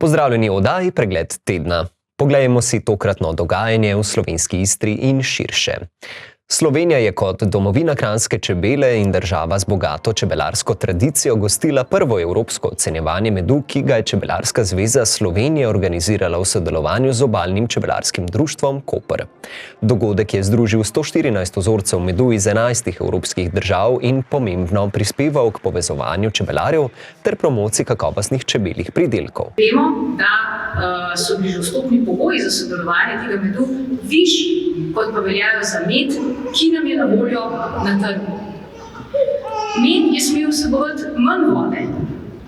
Pozdravljeni v oddaji Pregled tedna. Poglejmo si tokratno dogajanje v slovenski Istri in širše. Slovenija je kot domovina kranjske čebele in država z bogato čebelarsko tradicijo gostila prvo evropsko ocenjevanje medu, ki ga je Čebelarska zveza Slovenije organizirala v sodelovanju z Obalnim čebelarskim društvom Koper. Dogodek je združil 114 vzorcev medu iz 11 evropskih držav in pomembno prispeval k povezovanju čebelarjev ter promociji kakovostnih čebeljih pridelkov. Vemo, da so bili že vstopni pogoji za sodelovanje tega medu višji, kot pa veljajo za med, ki nam je na voljo na trgu. Med je smel vsebovati manj vode,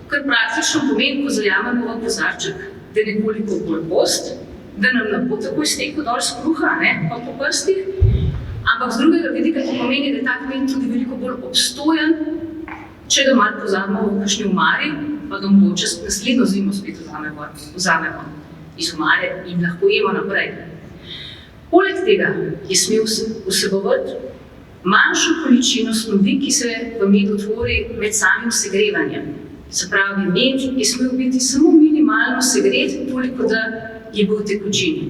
kar praktično pomeni, ko zajamemo v kozarček, da je nekoliko bolj gost, da nam ne bo tako iztekel dol s kruha, pa po prstih, ampak z drugega vidika to pomeni, da je tak med tudi veliko bolj obstojen, če ga malo pozabimo v kakšni omari, pa ga mogoče naslednjo zimo spet vzamemo iz omare in lahko jemo naprej. Poleg tega je smel vsebovati manjšo količino snovi, ki se v medu tvori med samim segrevanjem. Se pravi, med je smel biti samo minimalno segret, toliko da je bil v tekočini.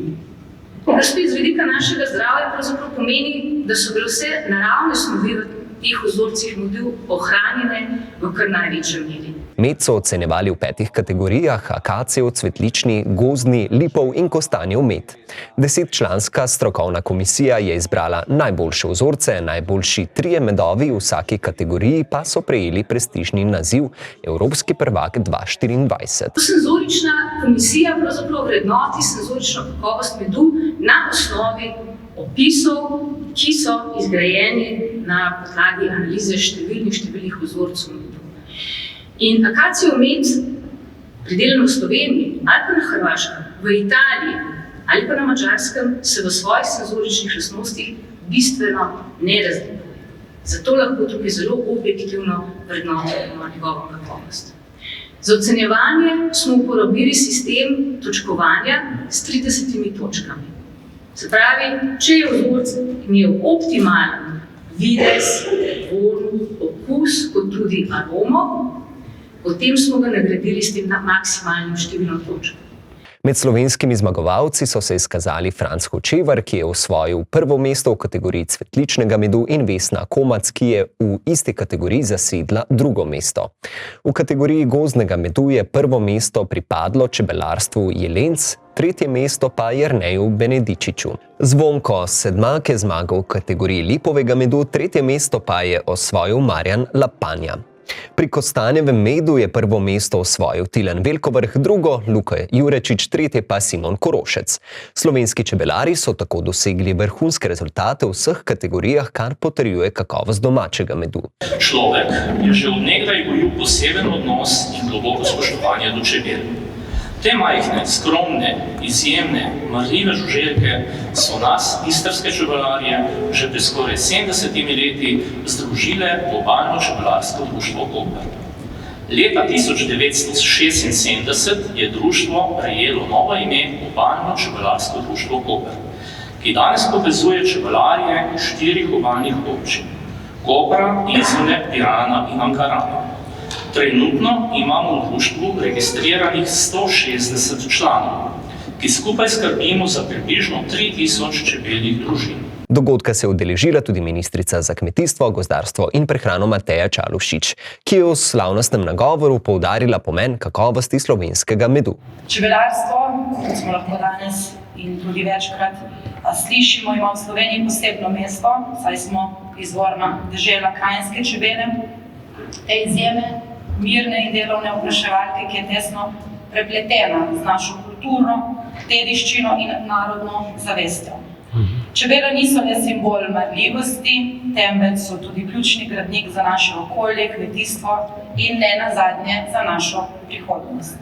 Kar spet z vidika našega zdravja pravzaprav pomeni, da so bile vse naravne snovi v teh vzorcih medu ohranjene v kar največjem meri. Med so ocenjevali v 5 kategorijah: akacijev, cvetlični, gozdni, lipov in kostanjev med. 10-članska strokovna komisija je izbrala najboljše vzorce, najboljši 3 medovi v vsaki kategoriji pa so prejeli prestižni naziv Evropski prvak 2024. Senzorična komisija pravzaprav vrednoti senzorično kakovost medu na osnovi opisov, ki so izgrajeni na podlagi analize številnih vzorcev medu. In akacijev med, pridelan v Sloveniji ali pa na Hrvaškem, v Italiji ali pa na Madžarskem, se v svojih senzoričnih lastnostih bistveno ne razlikuje. Zato lahko tukaj zelo objektivno vrednotimo njegovo kakovost. Za ocenjevanje smo uporabili sistem točkovanja s 30 točkami. Se pravi, če je vzorec imel optimalen videz, vonj, okus, kot tudi aromo, potem smo ga nagradili s tem maksimalnim številom točk. Med slovenskimi zmagovalci so se izkazali Franc Hočevar, ki je osvojil prvo mesto v kategoriji cvetličnega medu, in Vesna Komac, ki je v isti kategoriji zasedla drugo mesto. V kategoriji gozdnega medu je prvo mesto pripadlo čebelarstvu Jelenc, tretje mesto pa Jerneju Benedičiču. Zvonko Sedmak je zmagal v kategoriji lipovega medu, tretje mesto pa je osvojil Marjan Lapanja. Pri kostanjevem medu je prvo mesto osvojil Tilen Velkovrh, drugo Luka Jurečič, tretje pa Simon Korošec. Slovenski čebelari so tako dosegli vrhunske rezultate v vseh kategorijah, kar potrjuje kakovost domačega medu. Človek je že od nekdaj gojil poseben odnos in globoko spoštovanje do čebel. Te majhne, skromne, izjemne, marljive žuželke so nas, istrske čebelarje, že pred skoraj 70 leti združile v Obalno čebelarsko društvo Koper. Leta 1976 je društvo prejelo novo ime Obalno čebelarsko društvo Koper, ki danes povezuje čebelarje iz 4 obalnih občin: Kopra, Izole, Pirana in Ankarana. Trenutno imamo v društvu registriranih 160 članov, ki skupaj skrbimo za približno 3000 čebeljih družin. Dogodka se je udeležila tudi ministrica za kmetijstvo, gozdarstvo in prehrano Mateja Čalušić, ki je v slavnostnem nagovoru poudarila pomen kakovosti slovenskega medu. Čebelarstvo, kot smo lahko danes in tudi večkrat slišimo, ima v Sloveniji posebno mesto, saj smo izvorna dežela kranjske čebele, te izjeme, mirne in delovne opraševalke, ki je tesno prepletena z našo kulturno dediščino in narodno zavestjo. Čebele niso le simbol marljivosti, temveč so tudi ključni gradnik za naše okolje, kmetijstvo in ne nazadnje za našo prihodnost.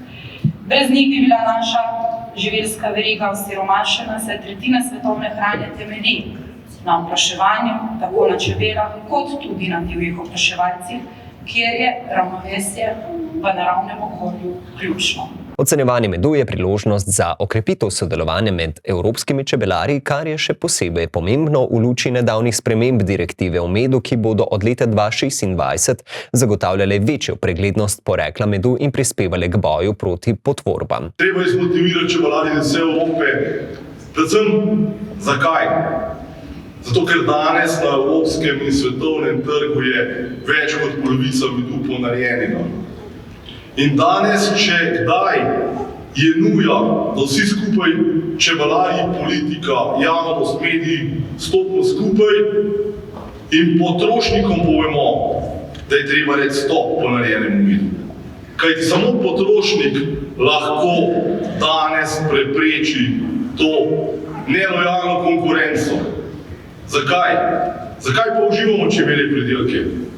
Brez njih bi bila naša živilska veriga osiromašena, saj tretjina svetovne hrane temelji na opraševanju, tako na čebelah kot tudi na divjih opraševalcih, kjer je ravnovesje v naravnem okolju ključno. Ocenjevanje medu je priložnost za okrepitev sodelovanja med evropskimi čebelarji, kar je še posebej pomembno v luči nedavnih sprememb direktive o medu, ki bodo od leta 2026 zagotavljale večjo preglednost porekla medu in prispevale k boju proti potvorbam. Treba je zmotivirati čebelarje iz vse Evrope. Predvsem zakaj? Zato, ker danes na evropskem in svetovnem trgu je več kot polovica medu ponarejenega. In danes, če kdaj, je nuja, da vsi skupaj, čebelarji, politika, javnost, mediji, stopimo skupaj in potrošnikom povemo, da je treba reči stop ponarejenemu medu. Kajti samo potrošnik lahko danes prepreči to nelojalno konkurenco. Zakaj? Zakaj pa uživamo čebelje pridelke?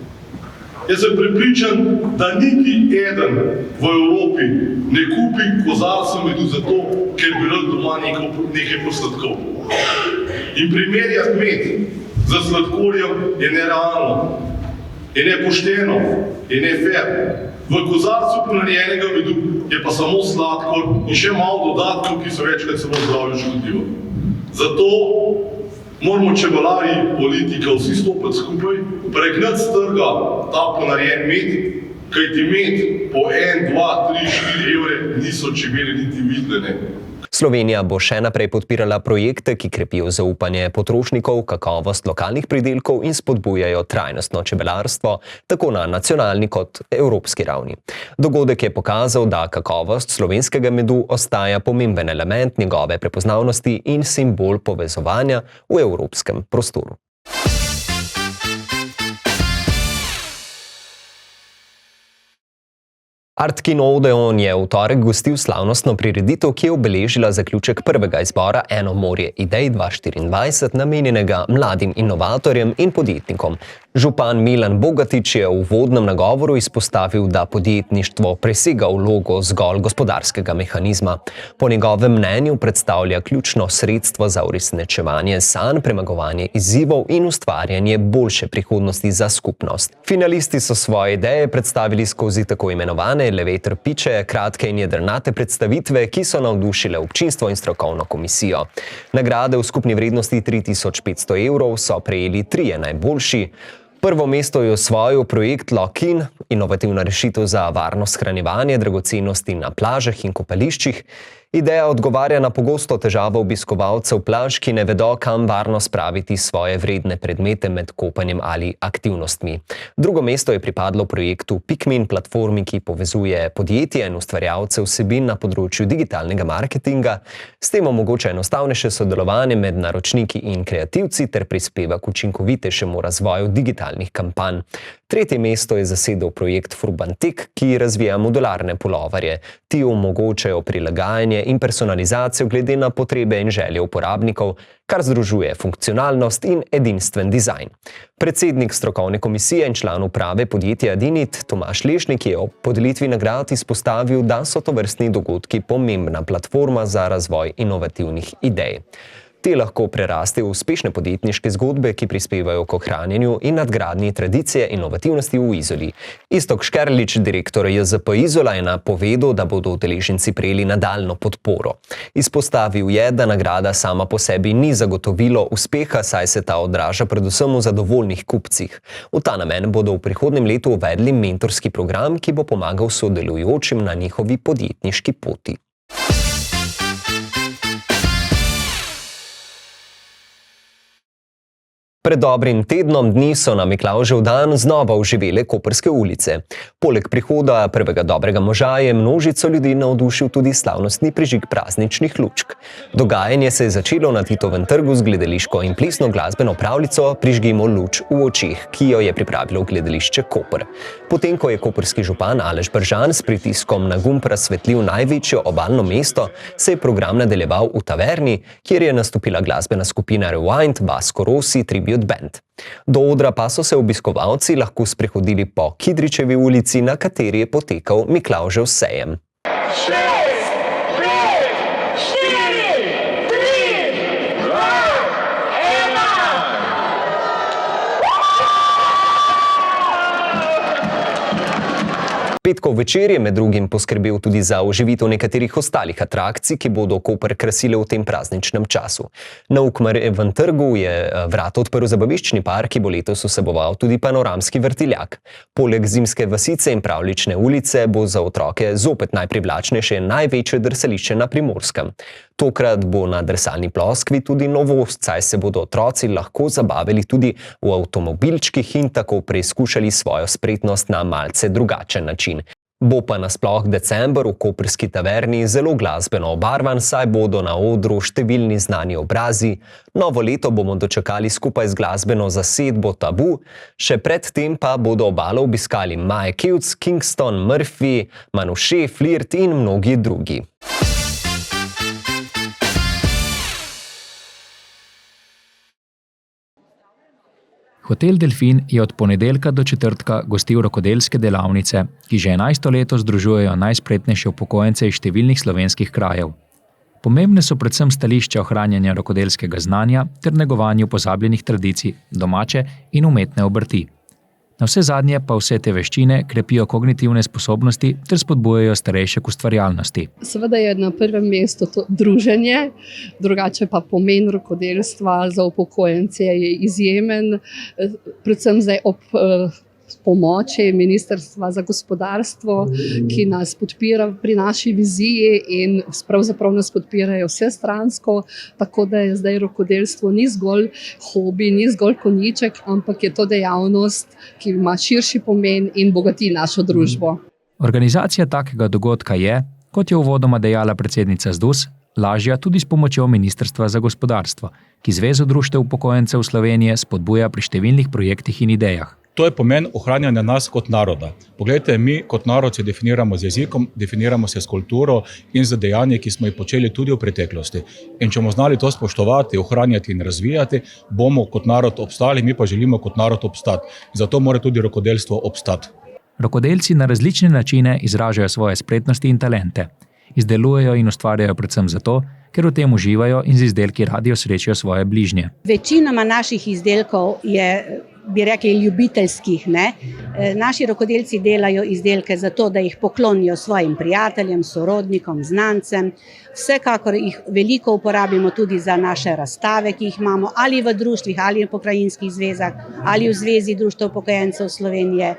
Jaz sem prepričan, da niti eden v Evropi ne kupi kozarca medu zato, ker bi rad doma nekaj posladkov. In primerjati med z sladkorjem je nerealno, je nepošteno, je nefer. V kozarcu ponarejenega medu je pa samo sladkor in še malo dodatkov, ki so večkrat samo zdravju škodljivo. Zato moramo čebelarji, politika, vsi stopiti skupaj, pregnati s trga ta ponarejen med, kajti med po 1, 2, 3, 4 evre niso čebele niti videne. Slovenija bo še naprej podpirala projekte, ki krepijo zaupanje potrošnikov, kakovost lokalnih pridelkov in spodbujajo trajnostno čebelarstvo, tako na nacionalni kot evropski ravni. Dogodek je pokazal, da kakovost slovenskega medu ostaja pomemben element njegove prepoznavnosti in simbol povezovanja v evropskem prostoru. Art Kino Odeon je v torek gostil slavnostno prireditev, ki je obeležila zaključek prvega izbora Eno morje idej 2024, namenjenega mladim inovatorjem in podjetnikom. Župan Milan Bogatič je v uvodnem nagovoru izpostavil, da podjetništvo presega vlogo zgolj gospodarskega mehanizma. Po njegovem mnenju predstavlja ključno sredstvo za uresničevanje sanj, premagovanje izzivov in ustvarjanje boljše prihodnosti za skupnost. Finalisti so svoje ideje predstavili skozi tako imenovane elevator pitche, kratke in jedrnate predstavitve, ki so navdušile občinstvo in strokovno komisijo. Nagrade v skupni vrednosti 3500 evrov so prejeli 3 najboljši. Prvo mesto je osvojil projekt Lock-in, inovativna rešitev za varno shranjevanje dragocenosti na plažah in kopališčih. Ideja odgovarja na pogosto težavo obiskovalcev plaž, ki ne vedo, kam varno spraviti svoje vredne predmete med kopanjem ali aktivnostmi. Drugo mesto je pripadlo projektu Pikmin, platformi, ki povezuje podjetje in ustvarjalce vsebin na področju digitalnega marketinga. S tem omogoča enostavnejše sodelovanje med naročniki in kreativci ter prispeva k učinkovitejšemu razvoju digitalnih kampanj. Tretje mesto je zasedel projekt Furbantek, ki razvija modularne puloverje. Ti omogočajo prilagajanje in personalizacijo glede na potrebe in želje uporabnikov, kar združuje funkcionalnost in edinstven dizajn. Predsednik strokovne komisije in član uprave podjetja Dinit Tomaž Lešnik je ob podelitvi nagrad izpostavil, da so tovrstni dogodki pomembna platforma za razvoj inovativnih idej. Te lahko prerastejo v uspešne podjetniške zgodbe, ki prispevajo k ohranjanju in nadgradnji tradicije inovativnosti v Izoli. Iztok Škerlič, direktor JZP Izola, je napovedal, da bodo udeleženci prejeli nadaljnjo podporo. Izpostavil je, da nagrada sama po sebi ni zagotovilo uspeha, saj se ta odraža predvsem v zadovoljnih kupcih. V ta namen bodo v prihodnjem letu uvedli mentorski program, ki bo pomagal sodelujočim na njihovi podjetniški poti. Pred dobrim tednom dni so na Miklavžev dan znova oživele koprske ulice. Poleg prihoda prvega dobrega moža je množico ljudi navdušil tudi slavnostni prižig prazničnih lučk. Dogajanje se je začelo na Titovem trgu z gledališko in plesno glasbeno pravljico Prižgimo luč v očeh, ki jo je pripravilo gledališče Koper. Potem, ko je koprski župan Aleš Bržan s pritiskom na gumb razsvetlil največjo obalno mesto, se je program nadaljeval v taverni, kjer je nastopila glasbena skupina Rewind, Vasco Rossi, Tribute Band. Do odra pa so se obiskovalci lahko sprehodili po Kidričevi ulici, na kateri je potekal Miklavžev sejem. 6, 5, 4, 3, 2, 1. Petkov večer je med drugim poskrbel tudi za oživitev nekaterih ostalih atrakcij, ki bodo Koper krasile v tem prazničnem času. Na Ukmarjevem trgu je vrata odprl zabaviščni park, ki bo letos vseboval tudi panoramski vrtiljak. Poleg zimske vasice in pravljične ulice bo za otroke zopet najprivlačnejše največje drsališče na Primorskem. Tokrat bo na drsalni ploskvi tudi novost, saj se bodo otroci lahko zabavili tudi v avtomobilčkih in tako preizkušali svojo spretnost na malce drugačen način. Bo pa nasploh december v koprski taverni zelo glasbeno obarvan, saj bodo na odru številni znani obrazi. Novo leto bomo dočakali skupaj z glasbeno zasedbo Tabu, še pred tem pa bodo obalo obiskali Mike Kills, Kingston, Murphy, Manouche, Flirt in mnogi drugi. Hotel Delfin je od ponedeljka do četrtka gostil rokodelske delavnice, ki že 11. leto združujejo najspretnejše upokojence iz številnih slovenskih krajev. Pomembne so predvsem stališča ohranjanja rokodelskega znanja ter negovanju pozabljenih tradicij, domače in umetne obrti. Navsezadnje pa vse te veščine krepijo kognitivne sposobnosti ter spodbujajo starejše k ustvarjalnosti. Seveda je na prvem mestu to druženje, drugače pa pomen rokodelstva za upokojence je izjemen, predvsem zdaj ob pomoči Ministrstva za gospodarstvo, ki nas podpira pri naši viziji in pravzaprav nas podpirajo vsestransko, tako da je zdaj rokodelstvo ni zgolj hobi, ni zgolj konjiček, ampak je to dejavnost, ki ima širši pomen in bogati našo družbo. Organizacija takega dogodka je, kot je uvodoma dejala predsednica ZDUS, lažja tudi s pomočjo Ministrstva za gospodarstvo, ki Zvezo društev upokojencev Slovenije spodbuja pri številnih projektih in idejah. To je pomen ohranjanja nas kot naroda. Poglejte, mi kot narod se definiramo z jezikom, definiramo se s kulturo in z dejanji, ki smo jih počeli tudi v preteklosti. In če bomo znali to spoštovati, ohranjati in razvijati, bomo kot narod obstali, mi pa želimo kot narod obstati. Zato mora tudi rokodelstvo obstati. Rokodelci na različne načine izražajo svoje spretnosti in talente. Izdelujejo in ustvarjajo predvsem zato, ker v tem uživajo in z izdelki radi osrečijo svoje bližnje. Večinoma naših izdelkov je, bi rekli, ljubiteljskih. Naši rokodelci delajo izdelke zato, da jih poklonijo svojim prijateljem, sorodnikom, znancem. Vsekakor jih veliko uporabimo tudi za naše razstave, ki jih imamo ali v društvih, ali v pokrajinskih zvezah, ali v Zvezi društev upokojencev Slovenije.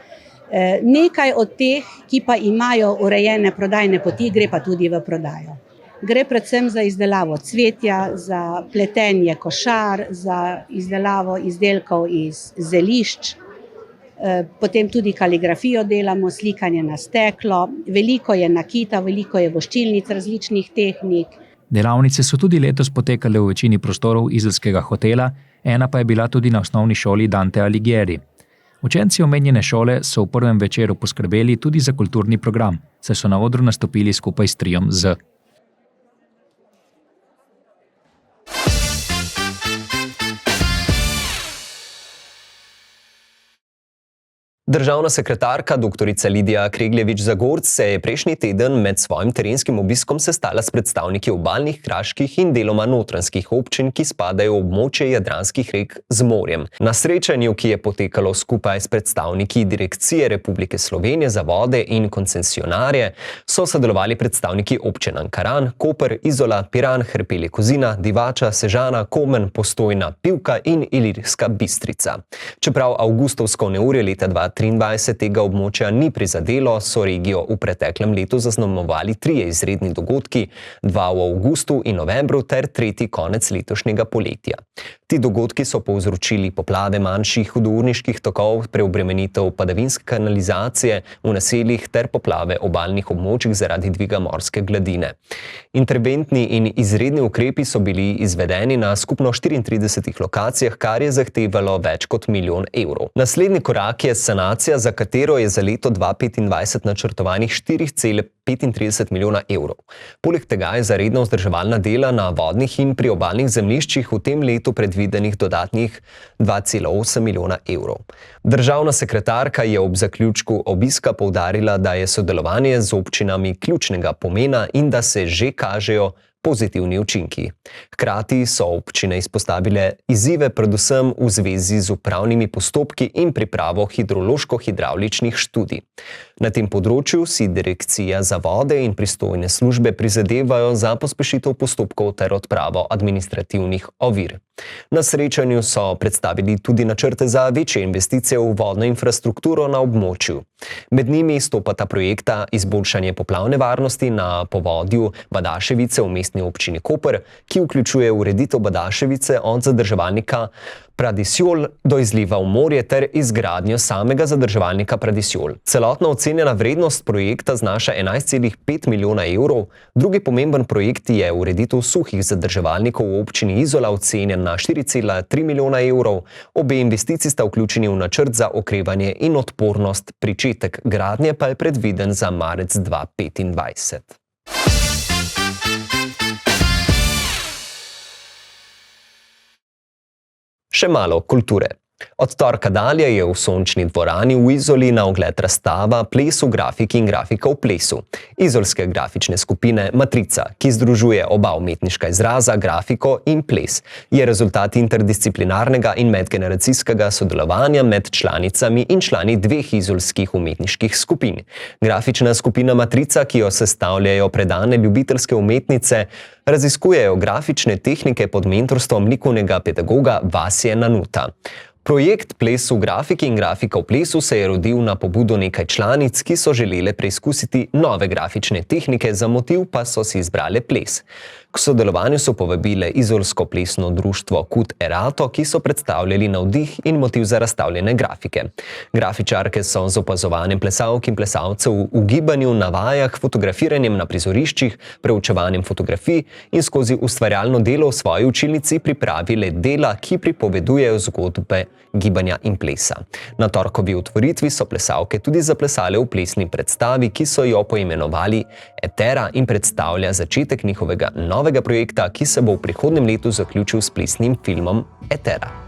Nekaj od teh, ki pa imajo urejene prodajne poti, gre pa tudi v prodajo. Gre predvsem za izdelavo cvetja, za pletenje košar, za izdelavo izdelkov iz zelišč, potem tudi kaligrafijo delamo, slikanje na steklo, veliko je nakita, veliko je voščilnic različnih tehnik. Delavnice so tudi letos potekale v večini prostorov Izelskega hotela, ena pa je bila tudi na osnovni šoli Dante Alighieri. Učenci omenjene šole so v prvem večeru poskrbeli tudi za kulturni program, saj so na odru nastopili skupaj s triom Z. Državna sekretarka dr. Lidija Kregljevič-Zagorc se je prejšnji teden med svojim terenskim obiskom sestala s predstavniki obalnih, kraških in deloma notranjskih občin, ki spadajo v območje jadranskih rek z morjem. Na srečanju, ki je potekalo skupaj s predstavniki Direkcije Republike Slovenije za vode in koncesionarje, so sodelovali predstavniki občin Ankaran, Koper, Izola, Piran, Hrpelje Kozina, Divača, Sežana, Komen, Postojna, Pivka in Ilirska Bistrica. Čeprav avgustovsko neurje leta 2023 tega območja ni prizadelo, so regijo v preteklem letu zaznamovali 3 izredni dogodki, 2 v avgustu in novembru ter 3 konec letošnjega poletja. Ti dogodki so povzročili poplave manjših hudourniških tokov, preobremenitev padavinske kanalizacije v naseljih ter poplave obalnih območij zaradi dviga morske gladine. Interventni in izredni ukrepi so bili izvedeni na skupno 34 lokacijah, kar je zahtevalo več kot 1 milijon evrov. Naslednji korak je sanacija, za katero je za leto 2025 načrtovanih 4,35 milijona evrov. Poleg tega je za redna vzdrževalna dela na vodnih in priobalnih zemljiščih v tem letu predvidenih dodatnih 2,8 milijona evrov. Državna sekretarka je ob zaključku obiska poudarila, da je sodelovanje z občinami ključnega pomena in da se že kažejo pozitivni učinki. Hkrati so občine izpostavile izzive predvsem v zvezi z upravnimi postopki in pripravo hidrološko-hidravličnih študij. Na tem področju si Direkcija za vode in pristojne službe prizadevajo za pospešitev postopkov ter odpravo administrativnih ovir. Na srečanju so predstavili tudi načrte za večje investicije v vodno infrastrukturo na območju. Med njimi stopata projekta izboljšanje poplavne varnosti na povodju Badaševice v mestni občini Koper, ki vključuje ureditev Badaševice od zadrževalnika Pradisjol do izliva v morje ter izgradnjo samega zadrževalnika Pradisjol. Celotna ocenjena vrednost projekta znaša 11,5 milijona evrov. Drugi pomemben projekt je ureditev suhih zadrževalnikov v občini Izola, ocenjen na 4,3 milijona evrov. Obe investiciji sta vključeni v načrt za okrevanje in odpornost, pričetek gradnje pa je predviden za marec 2025. Še malo kulture. Od torka dalje je v Sončni dvorani v Izoli na ogled razstava Ples v grafiki in grafika v plesu izolske grafične skupine Matrica, ki združuje oba umetniška izraza, grafiko in ples. Je rezultat interdisciplinarnega in medgeneracijskega sodelovanja med članicami in člani dveh izolskih umetniških skupin. Grafična skupina Matrica, ki jo sestavljajo predane ljubiteljske umetnice, raziskujejo grafične tehnike pod mentorstvom likovnega pedagoga Vasje Nanuta. Projekt Ples v grafiki in grafika v plesu se je rodil na pobudo nekaj članic, ki so želele preizkusiti nove grafične tehnike, za motiv pa so si izbrale ples. K sodelovanju so povabile izolsko plesno društvo Kud Erato, ki so predstavljali navdih in motiv za razstavljene grafike. Grafičarke so z opazovanjem plesalk in plesalcev v gibanju, na vajah, fotografiranjem na prizoriščih, preučevanjem fotografij in skozi ustvarjalno delo v svoji učilnici pripravile dela, ki pripovedujejo zgodbe gibanja in plesa. Na torkovi otvoritvi so plesalke tudi zaplesale v plesni predstavi, ki so jo poimenovali Etera in predstavlja začetek njihovega novega projekta, ki se bo v prihodnjem letu zaključil s plesnim filmom Etera.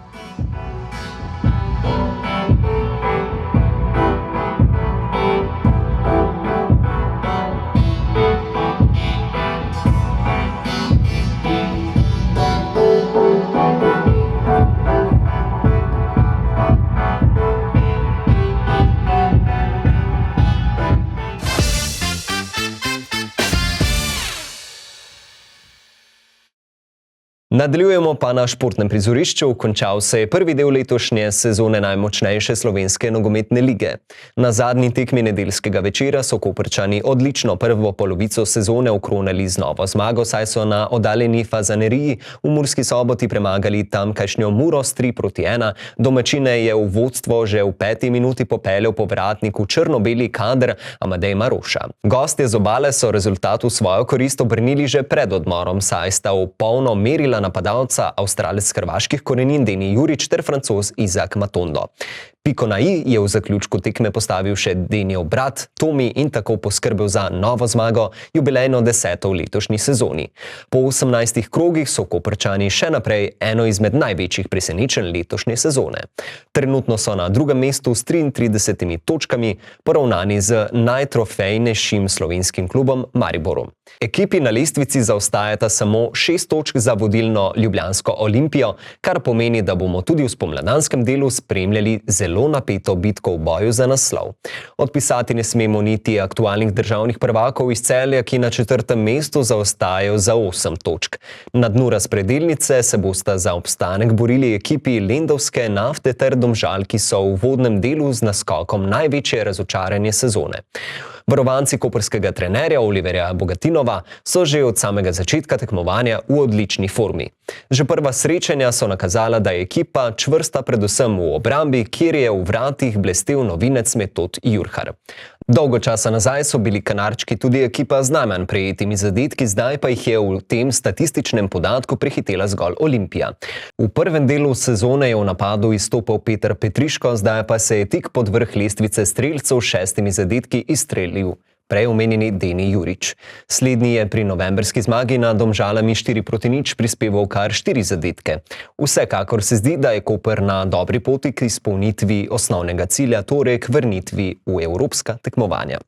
Nadaljujemo pa na športnem prizorišču. Končal se je prvi del letošnje sezone najmočnejše slovenske nogometne lige. Na zadnji tekmi nedeljskega večera so Koprčani odlično prvo polovico sezone okronali z novo zmago, saj so na oddaljeni Fazaneriji v Murski Soboti premagali tamkajšnjo Muro s 3-1. Domačine je v vodstvo že v 5. minuti popeljal povratnik v črno-beli kader Amadej Maroša. Gostje z Obale so rezultat v svojo korist obrnili že pred odmorom, saj sta v polno merila napadalca Avstralec hrvaških korenin Deni Jurič ter Francoz Izak Matondo. Piko na i je v zaključku tekme postavil še Denijev brat Tomi in tako poskrbel za novo zmago, jubilejno 10. v letošnji sezoni. Po 18 krogih so Koprčani še naprej eno izmed največjih presenečenj letošnje sezone. Trenutno so na drugem mestu s 33 točkami, poravnani z najtrofejnejšim slovenskim klubom Mariborom. Ekipi na lestvici zaostajata samo 6 točk za vodilno ljubljansko Olimpijo, kar pomeni, da bomo tudi v spomladanskem delu spremljali zelo napeto bitko v boju za naslov. Odpisati ne smemo niti aktualnih državnih prvakov iz Celja, ki na 4. mestu zaostajajo za 8 točk. Na dnu razpredelnice se bosta za obstanek borili ekipi Lendavske Nafte ter Domžal, ki so v uvodnem delu z naskokom največje razočaranje sezone. Varovanci koprskega trenerja Oliverja Bogatinova so že od samega začetka tekmovanja v odlični formi. Že prva srečanja so nakazala, da je ekipa čvrsta predvsem v obrambi, kjer je v vratih blestel novinec Metod Jurhar. Dolgo časa nazaj so bili Kanarčki tudi ekipa z najmanj prejetimi zadetki, zdaj pa jih je v tem statističnem podatku prehitela zgolj Olimpija. V prvem delu sezone je v napadu izstopal Peter Petriško, zdaj pa se je tik pod vrh lestvice strelcev s 6 zadetki izstrelil prej omenjeni Deni Jurič. Slednji je pri novemberski zmagi nad Domžalami 4-0 prispeval kar 4 zadetke. Vsekakor se zdi, da je Koper na dobri poti k izpolnitvi osnovnega cilja, torej k vrnitvi v evropska tekmovanja.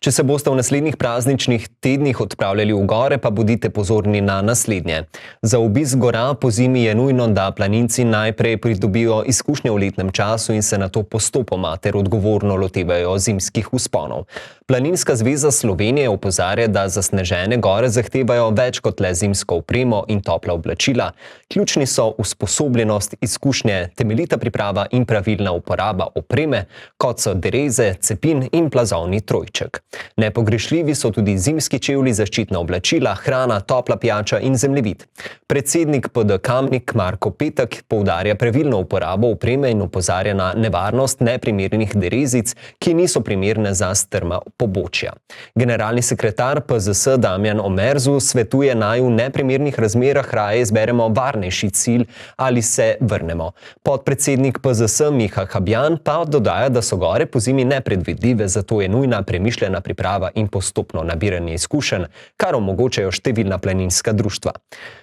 Če se boste v naslednjih prazničnih tednih odpravljali v gore, pa bodite pozorni na naslednje. Za obisk gora pozimi je nujno, da planinci najprej pridobijo izkušnje v letnem času in se nato postopoma ter odgovorno lotevajo zimskih vzponov. Planinska zveza Slovenije opozarja, da zasnežene gore zahtevajo več kot le zimsko opremo in topla oblačila. Ključni so usposobljenost, izkušnje, temeljita priprava in pravilna uporaba opreme, kot so dereze, cepin in plazovni trojček. Nepogrešljivi so tudi zimski čevlji, zaščitna oblačila, hrana, topla pijača in zemljevid. Predsednik PD Kamnik Marko Petek poudarja pravilno uporabo opreme in opozarja na nevarnost neprimernih derezic, ki niso primerne za strma pobočja. Generalni sekretar PZS Damjan Omerzu svetuje, naj v neprimernih razmerah raje izberemo varnejši cilj ali se vrnemo. Podpredsednik PZS Miha Habjan pa dodaja, da so gore pozimi nepredvidljive, zato je nujna premišljena priprava in postopno nabiranje izkušenj, kar omogočajo številna planinska društva.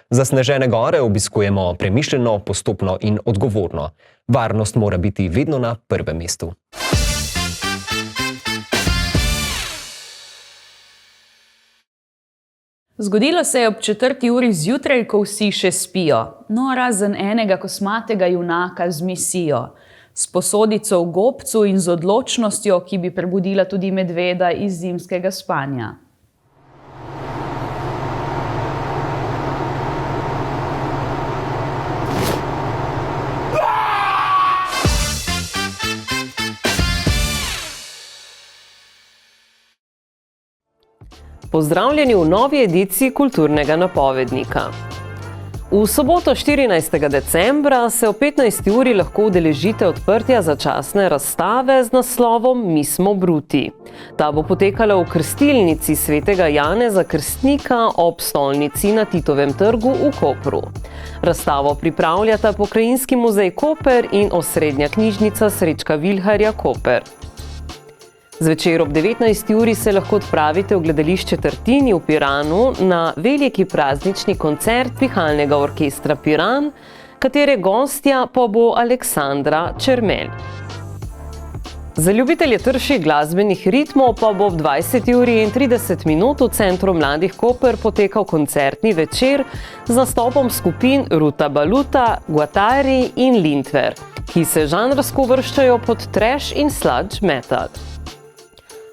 Zasnežene gore obiskujemo premišljeno, postopno in odgovorno. Varnost mora biti vedno na prvem mestu. Zgodilo se je ob 4. uri zjutraj, ko vsi še spijo. No, razen enega kosmatega junaka z misijo. S posodico v gobcu in z odločnostjo, ki bi prebudila tudi medveda iz zimskega spanja. Pozdravljeni v novi ediciji Kulturnega napovednika. V soboto 14. decembra se ob 15. uri lahko udeležite odprtja začasne razstave z naslovom Mi smo Bruti. Ta bo potekala v krstilnici svetega Janeza Krstnika ob stolnici na Titovem trgu v Kopru. Razstavo pripravljata Pokrajinski muzej Koper in Osrednja knjižnica Srečka Vilharja Koper. Zvečer ob 19. uri se lahko odpravite v gledališče Tartini v Piranu na veliki praznični koncert Pihalnega orkestra Piran, katere gostja pa bo Aleksandra Čermelj. Za ljubitelje trših glasbenih ritmov pa bo ob 20. uri in 30 minut v Centru mladih Koper potekal koncertni večer z nastopom skupin Ruta Baluta, Guatari in Lindver, ki se žanrsko uvrščajo pod trash in sludge metal.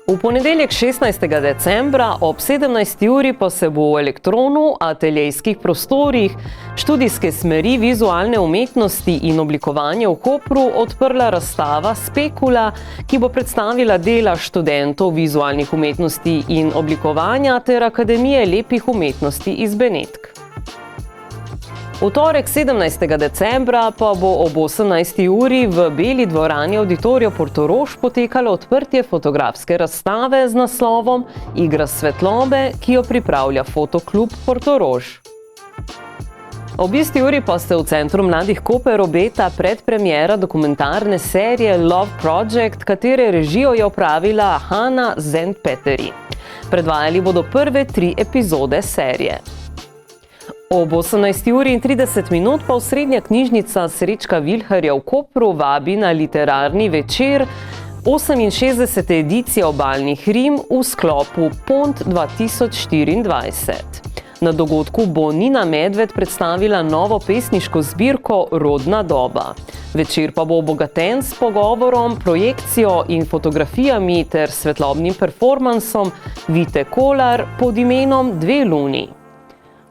V ponedeljek 16. decembra ob 17. uri pa se bo v Elektronu, ateljejskih prostorih, študijske smeri vizualne umetnosti in oblikovanja v Kopru odprla razstava Spekula, ki bo predstavila dela študentov vizualnih umetnosti in oblikovanja ter Akademije lepih umetnosti iz Benetk. V torek 17. decembra pa bo ob 18. uri v Beli dvorani Auditorija Portorož potekalo odprtje fotografske razstave z naslovom Igra svetlobe, ki jo pripravlja Fotoklub Portorož. Ob isti uri pa se v Centru mladih Koper obeta predpremiera dokumentarne serije Love Project, katere režijo je opravila Hanna Zend-Peteri. Predvajali bodo prve 3 epizode serije. Ob 18. uri in 30 minut pa Osrednja knjižnica Srečka Vilharja v Kopru vabi na literarni večer 68. edicije Obalnih rim v sklopu Pont 2024. Na dogodku bo Nina Medved predstavila novo pesniško zbirko Rodna doba. Večer pa bo obogaten s pogovorom, projekcijo in fotografijami ter svetlobnim performansom Vite Kolar pod imenom Dve luni.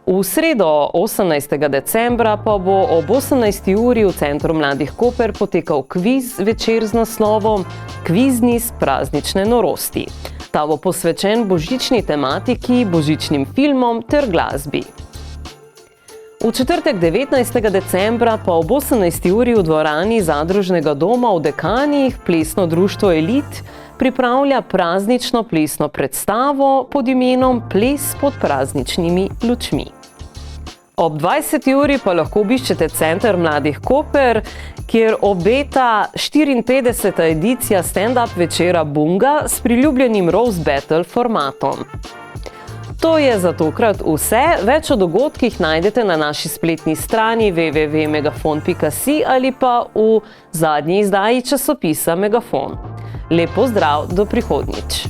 V sredo 18. decembra pa bo ob 18. uri v Centru mladih Koper potekal kviz večer z naslovom Kvizniz praznične norosti. Ta bo posvečen božični tematiki, božičnim filmom ter glasbi. V četrtek 19. decembra pa ob 18. uri v dvorani Zadružnega doma v Dekanjih plesno društvo Elit pripravlja praznično plesno predstavo pod imenom Ples pod prazničnimi lučmi. Ob 20. uri pa lahko obiščete Center mladih Koper, kjer obeta 54. edicija stand-up večera Bunga s priljubljenim Rose Battle formatom. To je za tokrat vse. Več o dogodkih najdete na naši spletni strani www.megafon.si ali pa v zadnji izdaji časopisa Megafon. Lep pozdrav, do prihodnjič.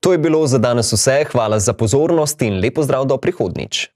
To je bilo za danes vse, hvala za pozornost in lep pozdrav do prihodnjič.